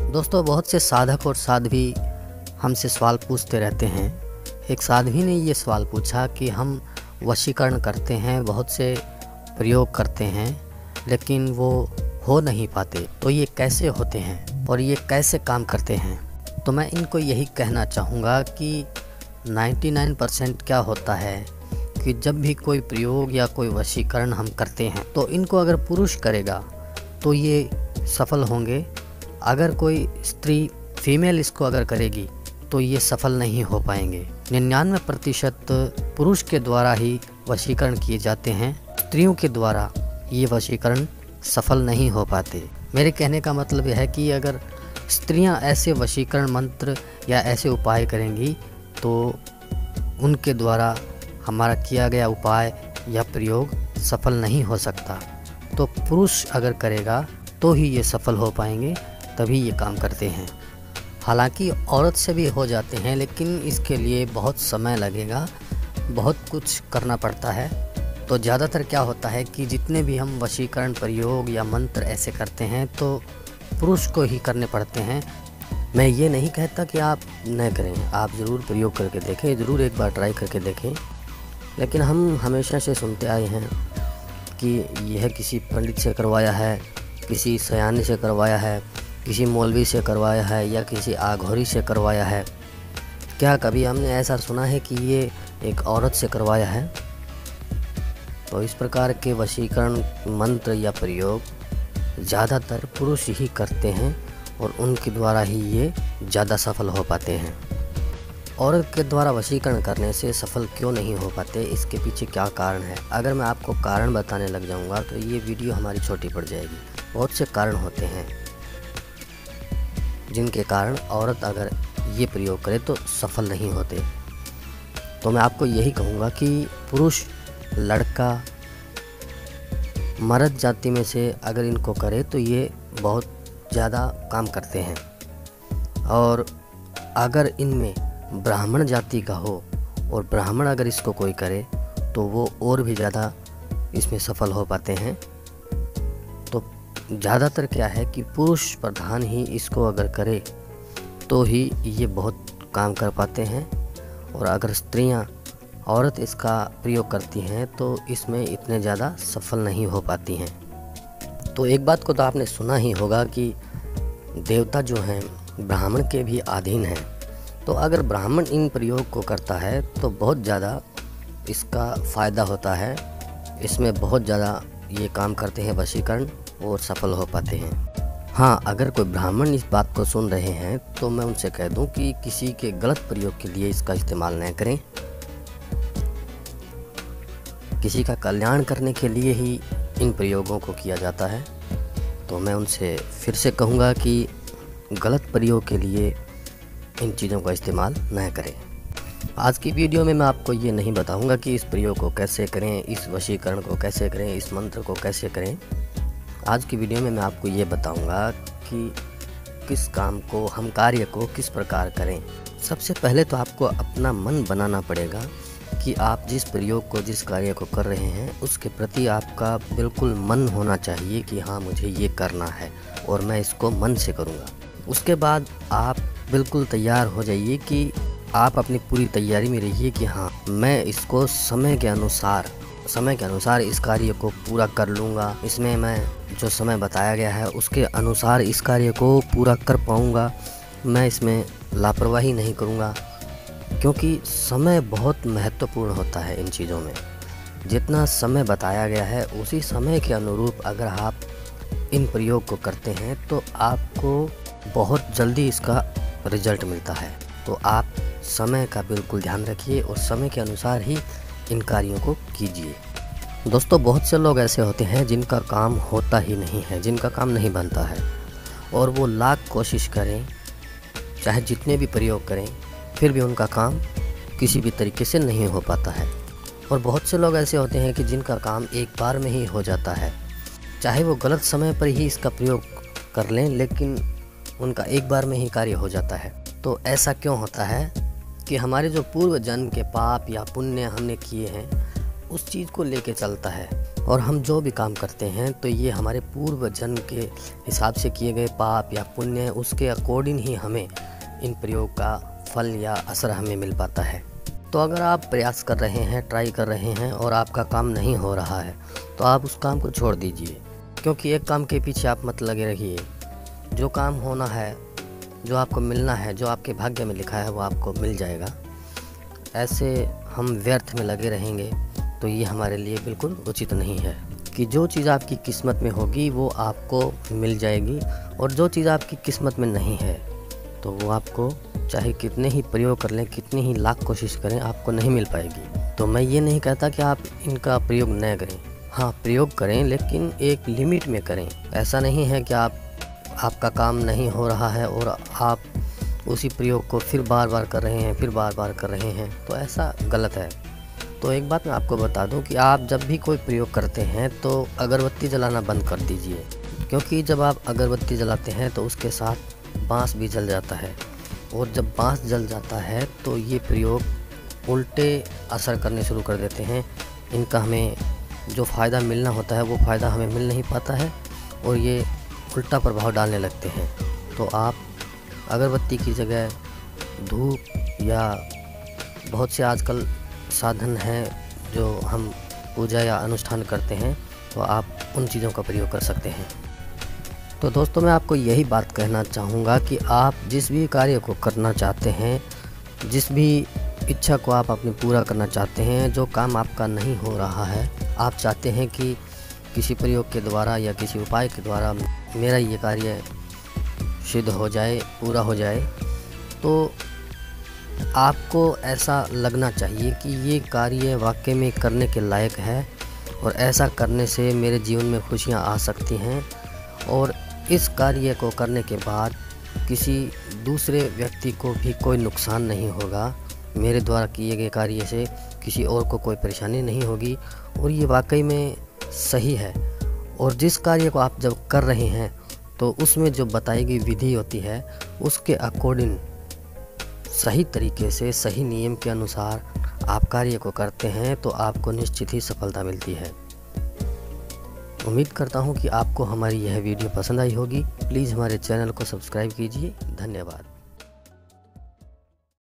दोस्तों, बहुत से साधक और साध्वी हमसे सवाल पूछते रहते हैं। एक साध्वी ने ये सवाल पूछा कि हम वशीकरण करते हैं, बहुत से प्रयोग करते हैं, लेकिन वो हो नहीं पाते, तो ये कैसे होते हैं और ये कैसे काम करते हैं। तो मैं इनको यही कहना चाहूँगा कि 99% क्या होता है कि जब भी कोई प्रयोग या कोई वशीकरण हम करते हैं तो इनको अगर पुरुष करेगा तो ये सफल होंगे। अगर कोई स्त्री फीमेल इसको अगर करेगी तो ये सफल नहीं हो पाएंगे। 99% पुरुष के द्वारा ही वशीकरण किए जाते हैं, स्त्रियों के द्वारा ये वशीकरण सफल नहीं हो पाते। मेरे कहने का मतलब यह है कि अगर स्त्रियां ऐसे वशीकरण मंत्र या ऐसे उपाय करेंगी तो उनके द्वारा हमारा किया गया उपाय या प्रयोग सफल नहीं हो सकता। तो पुरुष अगर करेगा तो ही ये सफल हो पाएंगे, तभी ये काम करते हैं। हालांकि औरत से भी हो जाते हैं, लेकिन इसके लिए बहुत समय लगेगा, बहुत कुछ करना पड़ता है। तो ज़्यादातर क्या होता है कि जितने भी हम वशीकरण प्रयोग या मंत्र ऐसे करते हैं तो पुरुष को ही करने पड़ते हैं। मैं ये नहीं कहता कि आप न करें, आप ज़रूर प्रयोग करके देखें, ज़रूर एक बार ट्राई करके देखें। लेकिन हम हमेशा से सुनते आए हैं कि यह किसी पंडित से करवाया है, किसी सयानी से करवाया है, किसी मौलवी से करवाया है या किसी आघोरी से करवाया है। क्या कभी हमने ऐसा सुना है कि ये एक औरत से करवाया है? तो इस प्रकार के वशीकरण मंत्र या प्रयोग ज़्यादातर पुरुष ही करते हैं और उनके द्वारा ही ये ज़्यादा सफल हो पाते हैं। औरत के द्वारा वशीकरण करने से सफल क्यों नहीं हो पाते, इसके पीछे क्या कारण है? अगर मैं आपको कारण बताने लग जाऊंगा तो ये वीडियो हमारी छोटी पड़ जाएगी। बहुत से कारण होते हैं जिनके कारण औरत अगर ये प्रयोग करे तो सफल नहीं होते। तो मैं आपको यही कहूँगा कि पुरुष, लड़का, मर्द जाति में से अगर इनको करे तो ये बहुत ज़्यादा काम करते हैं। और अगर इनमें ब्राह्मण जाति का हो और ब्राह्मण अगर इसको कोई करे तो वो और भी ज़्यादा इसमें सफल हो पाते हैं। तो ज़्यादातर क्या है कि पुरुष प्रधान ही इसको अगर करे तो ही ये बहुत काम कर पाते हैं। और अगर स्त्रियां, औरत इसका प्रयोग करती हैं तो इसमें इतने ज़्यादा सफल नहीं हो पाती हैं। तो एक बात को तो आपने सुना ही होगा कि देवता जो हैं ब्राह्मण के भी अधीन हैं। तो अगर ब्राह्मण इन प्रयोग को करता है तो बहुत ज़्यादा इसका फ़ायदा होता है। इसमें बहुत ज़्यादा ये काम करते हैं वशीकरण और सफल हो पाते हैं। हाँ, अगर कोई ब्राह्मण इस बात को सुन रहे हैं तो मैं उनसे कह दूं कि किसी के गलत प्रयोग के लिए इसका इस्तेमाल न करें। किसी का कल्याण करने के लिए ही इन प्रयोगों को किया जाता है। तो मैं उनसे फिर से कहूँगा कि गलत प्रयोग के लिए इन चीज़ों का इस्तेमाल न करें। आज की वीडियो में मैं आपको ये नहीं बताऊंगा कि इस प्रयोग को कैसे करें, इस वशीकरण को कैसे करें, इस मंत्र को कैसे करें। आज की वीडियो में मैं आपको ये बताऊंगा कि किस काम को, हम कार्य को किस प्रकार करें। सबसे पहले तो आपको अपना मन बनाना पड़ेगा कि आप जिस प्रयोग को, जिस कार्य को कर रहे हैं उसके प्रति आपका बिल्कुल मन होना चाहिए कि हाँ, मुझे ये करना है और मैं इसको मन से करूँगा। उसके बाद आप बिल्कुल तैयार हो जाइए कि आप अपनी पूरी तैयारी में रहिए कि हाँ, मैं इसको समय के अनुसार इस कार्य को पूरा कर लूँगा। इसमें मैं जो समय बताया गया है उसके अनुसार इस कार्य को पूरा कर पाऊँगा। मैं इसमें लापरवाही नहीं करूँगा, क्योंकि समय बहुत महत्वपूर्ण होता है इन चीज़ों में। जितना समय बताया गया है उसी समय के अनुरूप अगर आप इन प्रयोग को करते हैं तो आपको बहुत जल्दी इसका रिजल्ट मिलता है। तो आप समय का बिल्कुल ध्यान रखिए और समय के अनुसार ही इन कार्यों को कीजिए। दोस्तों, बहुत से लोग ऐसे होते हैं जिनका काम होता ही नहीं है, जिनका काम नहीं बनता है, और वो लाख कोशिश करें, चाहे जितने भी प्रयोग करें, फिर भी उनका काम किसी भी तरीके से नहीं हो पाता है। और बहुत से लोग ऐसे होते हैं कि जिनका काम एक बार में ही हो जाता है, चाहे वो गलत समय पर ही इसका प्रयोग कर लें, लेकिन उनका एक बार में ही कार्य हो जाता है। तो ऐसा क्यों होता है कि हमारे जो पूर्व जन्म के पाप या पुण्य हमने किए हैं उस चीज़ को लेके चलता है। और हम जो भी काम करते हैं तो ये हमारे पूर्व जन्म के हिसाब से किए गए पाप या पुण्य, उसके अकॉर्डिंग ही हमें इन प्रयोग का फल या असर हमें मिल पाता है। तो अगर आप प्रयास कर रहे हैं, ट्राई कर रहे हैं और आपका काम नहीं हो रहा है तो आप उस काम को छोड़ दीजिए, क्योंकि एक काम के पीछे आप मत लगे रहिए। जो काम होना है, जो आपको मिलना है, जो आपके भाग्य में लिखा है वो आपको मिल जाएगा। ऐसे हम व्यर्थ में लगे रहेंगे तो ये हमारे लिए बिल्कुल उचित नहीं है कि जो चीज़ आपकी किस्मत में होगी वो आपको मिल जाएगी, और जो चीज़ आपकी किस्मत में नहीं है तो वो आपको चाहे कितने ही प्रयोग कर लें, कितनी ही लाख कोशिश करें, आपको नहीं मिल पाएगी। तो मैं ये नहीं कहता कि आप इनका प्रयोग न करें, हाँ प्रयोग करें, लेकिन एक लिमिट में करें। ऐसा नहीं है कि आपका काम नहीं हो रहा है और आप उसी प्रयोग को फिर बार बार कर रहे हैं, फिर बार बार कर रहे हैं, तो ऐसा गलत है। तो एक बात मैं आपको बता दूं कि आप जब भी कोई प्रयोग करते हैं तो अगरबत्ती जलाना बंद कर दीजिए, क्योंकि जब आप अगरबत्ती जलाते हैं तो उसके साथ बांस भी जल जाता है, और जब बांस जल जाता है तो ये प्रयोग उल्टे असर करने शुरू कर देते हैं। इनका हमें जो फ़ायदा मिलना होता है वो फ़ायदा हमें मिल नहीं पाता है, और ये उल्टा प्रभाव डालने लगते हैं। तो आप अगरबत्ती की जगह धूप या बहुत से आजकल साधन हैं जो हम पूजा या अनुष्ठान करते हैं, तो आप उन चीज़ों का प्रयोग कर सकते हैं। तो दोस्तों, मैं आपको यही बात कहना चाहूँगा कि आप जिस भी कार्य को करना चाहते हैं, जिस भी इच्छा को आप अपनी पूरा करना चाहते हैं, जो काम आपका नहीं हो रहा है, आप चाहते हैं कि किसी प्रयोग के द्वारा या किसी उपाय के द्वारा मेरा ये कार्य सिद्ध हो जाए, पूरा हो जाए, तो आपको ऐसा लगना चाहिए कि ये कार्य वाकई में करने के लायक है, और ऐसा करने से मेरे जीवन में खुशियाँ आ सकती हैं, और इस कार्य को करने के बाद किसी दूसरे व्यक्ति को भी कोई नुकसान नहीं होगा। मेरे द्वारा किए गए कार्य से किसी और को कोई परेशानी नहीं होगी, और ये वाकई में सही है। और जिस कार्य को आप जब कर रहे हैं तो उसमें जो बताई गई विधि होती है उसके अकॉर्डिंग सही तरीके से, सही नियम के अनुसार आप कार्य को करते हैं तो आपको निश्चित ही सफलता मिलती है। उम्मीद करता हूँ कि आपको हमारी यह वीडियो पसंद आई होगी। प्लीज़ हमारे चैनल को सब्सक्राइब कीजिए। धन्यवाद।